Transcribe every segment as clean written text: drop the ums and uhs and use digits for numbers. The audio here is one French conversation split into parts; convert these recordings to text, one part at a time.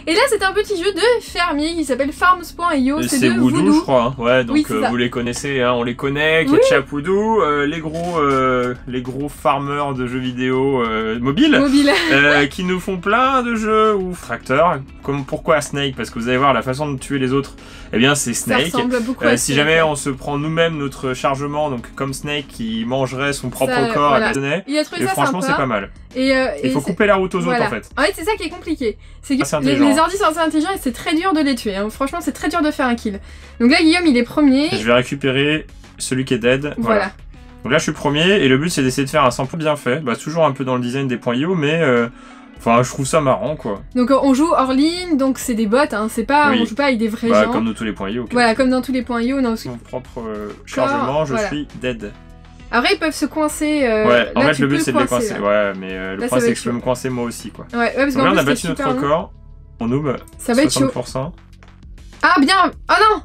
Et là, c'est un petit jeu de fermier qui s'appelle Farms.io. C'est de Voodoo, je crois. Hein. Ouais, donc oui, vous les connaissez, hein, on les connaît. Ketchup, Voodoo, les gros farmers de jeux vidéo mobiles. Qui nous font plein de jeux ou Fracteur. Comme pourquoi Snake? Parce que vous allez voir la façon de tuer les autres. Eh bien, c'est Snake. Ça ressemble beaucoup à si jamais on se prend nous-mêmes notre chargement, donc comme Snake qui mangerait son propre corps à Disney. Il a trouvé ça franchement, sympa. c'est pas mal. Il faut couper la route aux autres en fait. En fait, c'est ça qui est compliqué. C'est que les ordi sont assez intelligents et c'est très dur de les tuer. Hein. Franchement, c'est très dur de faire un kill. Donc là, Guillaume, il est premier. Je vais récupérer celui qui est dead. Voilà. Donc là, je suis premier et le but, c'est d'essayer de faire un sample bien fait. Bah, toujours un peu dans le design des points IO, mais enfin, je trouve ça marrant, quoi. Donc on joue hors ligne, donc c'est des bots, hein. C'est pas, on joue pas avec des vrais gens. Comme dans tous les points IO. Voilà, comme dans tous les points IO. Mon propre chargement, je suis dead. Après, ils peuvent se coincer. Ouais, en fait, le but c'est de les coincer. Ouais, mais le problème c'est que je peux me coincer moi aussi, quoi. Ouais, parce que là, on a battu notre record. On noob. Ça va être 60%. Ah, bien! Oh non!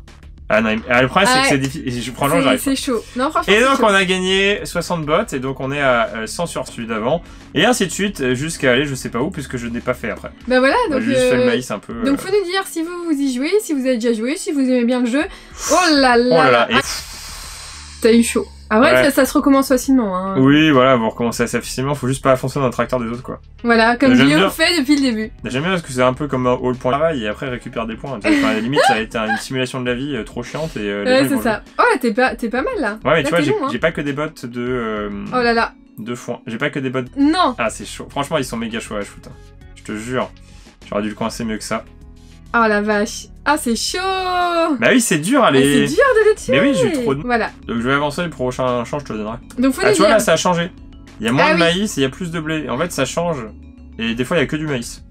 Ah non, le problème c'est que c'est difficile. Franchement, j'arrive. C'est chaud. Non, franchement. Et donc, on a gagné 60 bots, et donc on est à 100 sur celui d'avant. Et ainsi de suite, jusqu'à aller je sais pas où, puisque je n'ai pas fait après. Bah voilà, donc. J'ai juste fait le maïs un peu. Donc, faut nous dire si vous y jouez, si vous avez déjà joué, si vous aimez bien le jeu. Oh là là! Oh là là! T'as eu chaud. Après, ça se recommence facilement. Hein. Oui, voilà, vous recommencez assez facilement, faut juste pas foncer dans le tracteur des autres, quoi. Voilà, comme Guillaume fait depuis le début. J'aime bien parce que c'est un peu comme un all point travail et après récupère des points. Enfin, à la limite, ça a été une simulation de la vie trop chiante et. Ouais, c'est ça. Oh, t'es pas mal là. Ouais, mais tu vois, j'ai pas que des bots de. Oh là là. De foin. J'ai pas que des bots. Non! Ah, c'est chaud. Franchement, ils sont méga chauds à shoot. Hein. Je te jure. J'aurais dû le coincer mieux que ça. Oh la vache. Ah, c'est chaud! Bah oui, c'est dur, allez! C'est dur de les tuer! Mais oui, j'ai eu trop de... Voilà. Donc je vais avancer, le prochain champ, je te le donnerai. Donc faut tu vois, là, ça a changé. Il y a moins de maïs et il y a plus de blé. En fait, ça change. Et des fois, il y a que du maïs.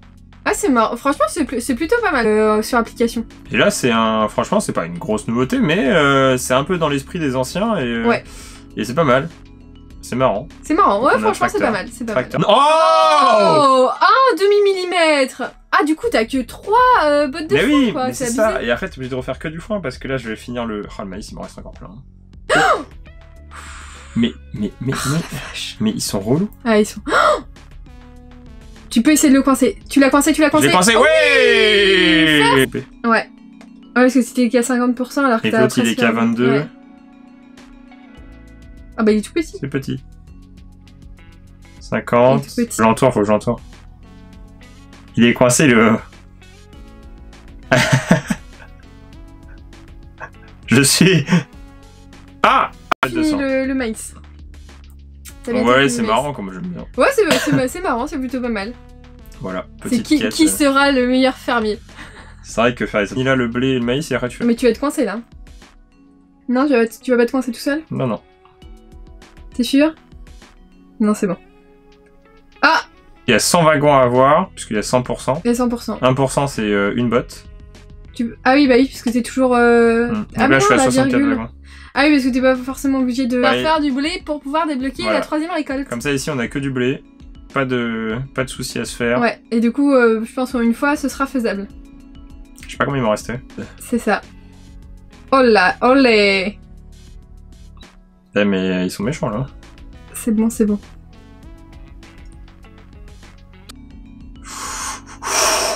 Ah, c'est marrant. Franchement, c'est plutôt pas mal sur application. Et là, c'est un... Franchement, c'est pas une grosse nouveauté, mais c'est un peu dans l'esprit des anciens et... Et c'est pas mal. C'est marrant. C'est marrant, ouais, franchement, c'est pas mal. C'est pas mal. Oh! Un demi-millimètre! Ah, du coup, t'as que 3 bottes de foin, quoi. Mais c'est ça. Et après, t'es obligé de refaire que du foin parce que là, je vais finir le... Oh, le maïs, il m'en reste encore plein. Mais ils sont relous. Ah, ils sont... Tu peux essayer de le coincer. Tu l'as coincé, Je l'ai coincé, ouais! Ouais, parce que c'était qu'à 50% alors que t'as... Et l'autre, il est qu'à 22. Ouais. Ah bah, il est tout petit. C'est petit. 50. Je l'entoure, faut que je l'entoure. Il est coincé, le... Je suis... Ah! Le maïs. Ouais, c'est marrant comme j'aime bien. Ouais, c'est marrant, c'est plutôt pas mal. Voilà, petite quête. Qui sera le meilleur fermier? C'est vrai que faire il a le blé et le maïs et après tu fais... Mais tu vas être coincé là. Non, tu vas pas te coincer tout seul? Non, non. T'es sûr? Non, c'est bon. Ah! Il y a 100 wagons à avoir, puisqu'il y a 100%. Il y a 100%. 1% c'est une botte. Ah oui, bah oui, puisque t'es toujours... Ah là, je suis à 64 wagons. Ah oui, parce que t'es pas forcément obligé de faire du blé pour pouvoir débloquer la 3ème récolte. Comme ça, ici, on a que du blé. Pas de soucis à se faire. Ouais, et du coup, je pense qu'en une fois, ce sera faisable. Je sais pas combien il m'en restait. C'est ça. Oh là, olé! Eh, mais ils sont méchants, là. C'est bon, c'est bon.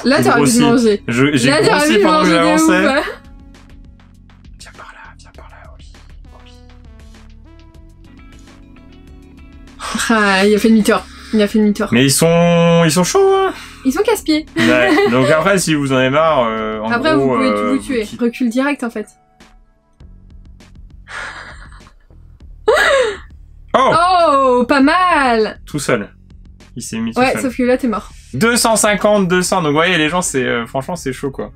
Là, t'aurais dû manger. J'ai grossi pendant que j'avançais. Viens par là, Oli. Ah, il a fait demi-tour. Mais ils sont chauds, hein. Ils sont casse-pieds. Ouais. Donc après, si vous en avez marre, en après, gros, vous pouvez tout vous tuer. Recule direct, en fait. Oh, pas mal. Tout seul. Il s'est mis tout seul. Ouais, sauf que là, t'es mort. 250, 200. Donc, vous voyez, les gens, c'est franchement, c'est chaud, quoi.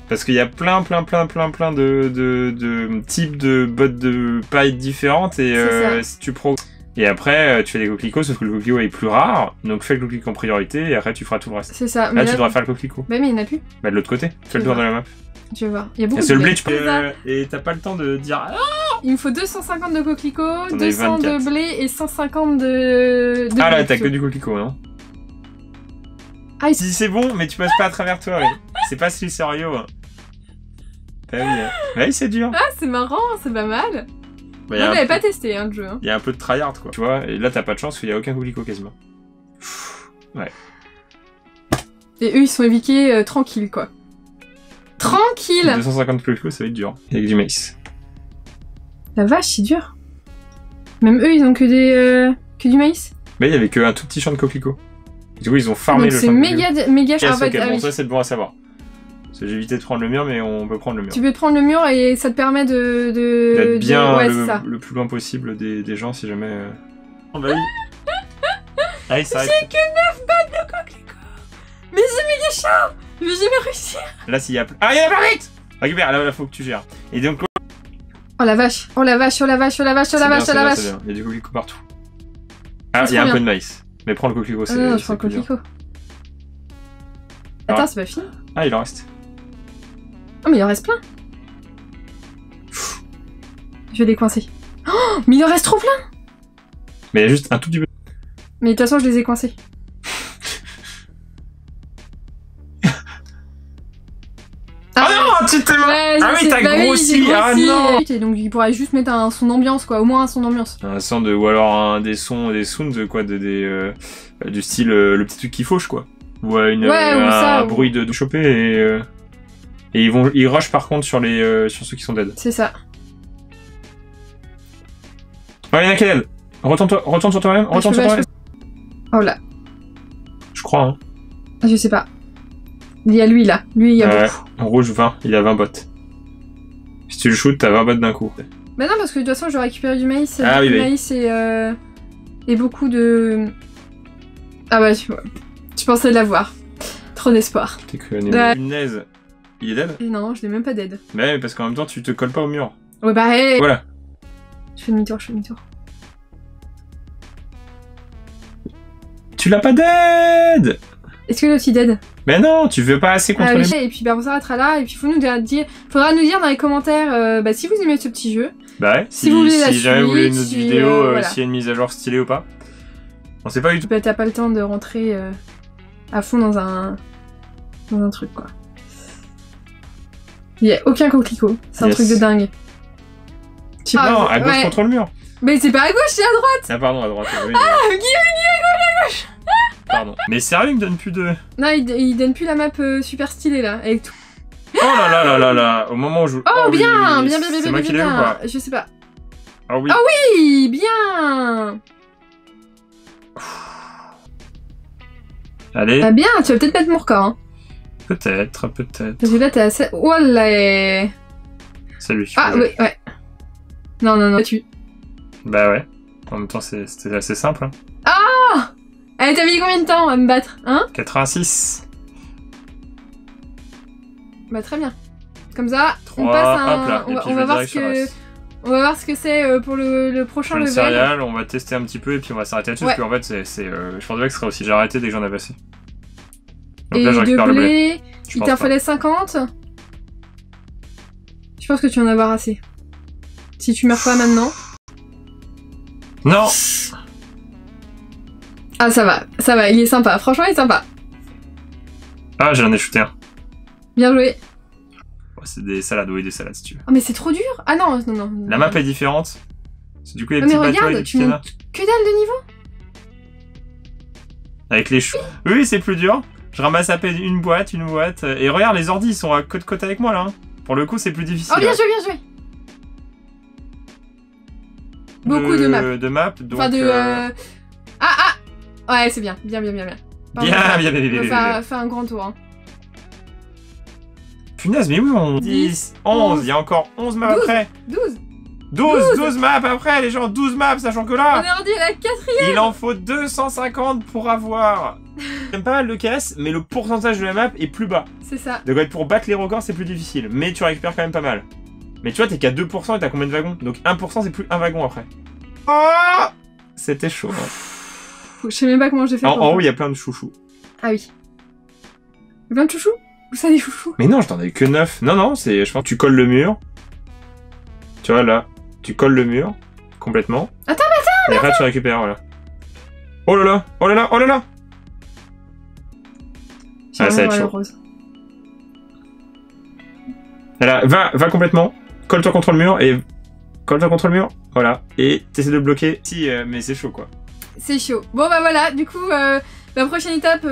Parce qu'il y a plein de types de bottes de paille différentes et si tu et après, tu fais des coquelicots, sauf que le coquelicot est plus rare, donc fais le coquelicot en priorité et après tu feras tout le reste. C'est ça. Là, tu devrais faire le coquelicot. Bah, mais il n'y en a plus. Bah, de l'autre côté. Fais le tour de la map. Tu vas voir. Il y a beaucoup de c'est le blé, tu peux... Et t'as pas le temps de dire... Ah, il me faut 250 de coquelicots, 200 de blé et 150 de ah là, t'as que du coquelicot, non? Ah, si c'est bon, mais tu passes pas à travers toi, oui. C'est pas si sérieux. Hein. Bah oui, c'est dur. Ah, c'est marrant, c'est pas mal. Bah, moi, j'avais pas testé le jeu. Il y a un peu de tryhard, quoi. Tu vois, et là, t'as pas de chance, il y a aucun coquelicot quasiment. Ouais. Et eux, ils sont éviqués tranquilles, quoi. Tranquille. 250 coquelicots, ça va être dur. Avec du maïs. La vache, c'est dur. Même eux, ils ont que du maïs. Mais il y avait qu'un tout petit champ de coquelicots. Du coup, ils ont farmé le champ de coquelicots. C'est méga cher. Yes, okay, bon, ça, c'est bon à savoir. J'ai évité de prendre le mur, mais on peut prendre le mur. Tu peux prendre le mur et ça te permet d'être bien le plus loin possible des gens si jamais... Oh bah oui. Allez, ça J'ai que 9 battes de coquelicots. Mais c'est méga cher. Je vais jamais réussir. Là, s'il y a... Ah, il y a pas vite. Récupère, là, faut que tu gères. Et donc... Oh la vache, oh la vache, oh la vache, oh la vache, oh la vache, oh la vache. Il y a du coquelicot partout. Ah, il y a un peu de maïs. Mais prends le coquelicot, c'est... Non, je prends le coquelicot. Attends, c'est pas fini. Ah, il en reste. Oh, mais il en reste plein. Je vais les coincer. Oh, mais il en reste trop plein. Mais il y a juste un tout petit peu. Mais de toute façon, je les ai coincés. Ah non, tu t'es... Ouais, ah oui, t'as grossi. Ah non. Et donc il pourrait juste mettre un son d'ambiance, quoi, au moins un son d'ambiance. Un son de... Ou alors des sons, des sounds, quoi, du style le petit truc qui fauche, quoi. Ou un bruit de choper et ils rushent par contre sur ceux qui sont dead. C'est ça. Oh, il y en a qui est dead. Retourne sur toi-même, retourne sur toi-même. Oh là. Je crois, hein. Je sais pas. Il y a lui là. Lui, il y a beaucoup. En rouge, 20. Il a 20 bots. Si tu le shootes, t'as 20 bots d'un coup. Bah non, parce que de toute façon, je récupère du maïs. Ah, du maïs et beaucoup de... Ah bah, tu vois. Je pensais l'avoir. Trop d'espoir. T'es cru à Punaise. Il est dead? Non, je l'ai même pas dead. Mais parce qu'en même temps, tu te colles pas au mur. Ouais, bah, hey. Voilà. Je fais demi-tour, je fais demi-tour. Tu l'as pas dead! Est-ce que l'autre il dead? Mais non, tu veux pas assez contre les... Et puis bah on s'arrêtera là, et puis faudra nous dire dans les commentaires si vous aimez ce petit jeu. Bah ouais, si jamais vous voulez une autre vidéo, s'il y a une mise à jour stylée ou pas. On sait pas du tout. Bah t'as pas le temps de rentrer à fond dans un truc quoi. Il y a aucun coquelicot, c'est un truc de dingue. Non, à gauche contre le mur. Mais c'est pas à gauche, c'est à droite. Ah pardon, à droite. Oui, Guillaume, à gauche. Pardon. Mais sérieux, il me donne plus de... Non, il donne plus la map super stylée là, avec tout. Oh là là là là là, au moment où je... Oh bien, bien. C'est moi qui l'ai ou pas? Je sais pas. Ah oui. Ah oui, bien. Allez. Ah bien, tu vas peut-être mettre mon record. Hein. Peut-être. Parce que là t'es assez... Oh là. C'est lui. Ah oui, ouais. Non, tu... Bah ouais. En même temps, c'était assez simple. Hein. Ah! Allez, t'as mis combien de temps à me battre, hein? 86. Bah très bien. Comme ça, 3, on passe à un... hop là. On va voir ce que c'est pour le prochain level. Céréales, on va tester un petit peu et puis on va s'arrêter là-dessus. Parce qu'en fait, je pensais que ce serait aussi... J'ai arrêté dès que j'en avais assez. Donc et là, je récupère le blé. Il t'en fallait 50. Je pense que tu en as avoir assez. Si tu meurs pas maintenant. Non. Ah ça va, il est sympa. Franchement, il est sympa. Ah, j'en ai shooté un. Bien joué. Oh, c'est des salades, oui, des salades si tu veux. Oh mais c'est trop dur. Ah non. La map est différente. C'est du coup les petits bateaux. Mais regarde, tu montes que dalle de niveau. Avec les choux. Oui, c'est plus dur. Je ramasse à peine une boîte. Et regarde, les ordis, ils sont à côte avec moi là. Hein. Pour le coup, c'est plus difficile. Oh bien joué. Beaucoup de maps. De maps, donc... Enfin Ouais, c'est bien. Bien. Bien. On va faire un grand tour. Hein. Punaise, mais oui, on... 10, 11, il y a encore 11 maps 12, après. 12 maps après, les gens, 12 maps, sachant que là... On est rendu à la 4ème. Il en faut 250 pour avoir... J'aime pas mal le caisse, mais le pourcentage de la map est plus bas. C'est ça. Donc pour battre les records, c'est plus difficile, mais tu récupères quand même pas mal. Mais tu vois, t'es qu'à 2% et t'as combien de wagons? Donc 1% c'est plus un wagon après. Oh, c'était chaud. Hein. Je sais même pas comment j'ai fait. En haut, il y a plein de chouchous. Ah oui. Plein de chouchous? Où ça, des chouchous? Mais non, je t'en avais que 9. Non, c'est... Je pense que tu colles le mur. Tu vois, là. Tu colles le mur. Complètement. Attends. Et après, tu récupères, voilà. Oh là là. Ah, ça va être chaud. Voilà, va complètement. Colle-toi contre le mur et... Voilà. Et t'essaies de bloquer. Si, mais c'est chaud, quoi. C'est chaud. Bon, bah voilà, du coup, la prochaine étape...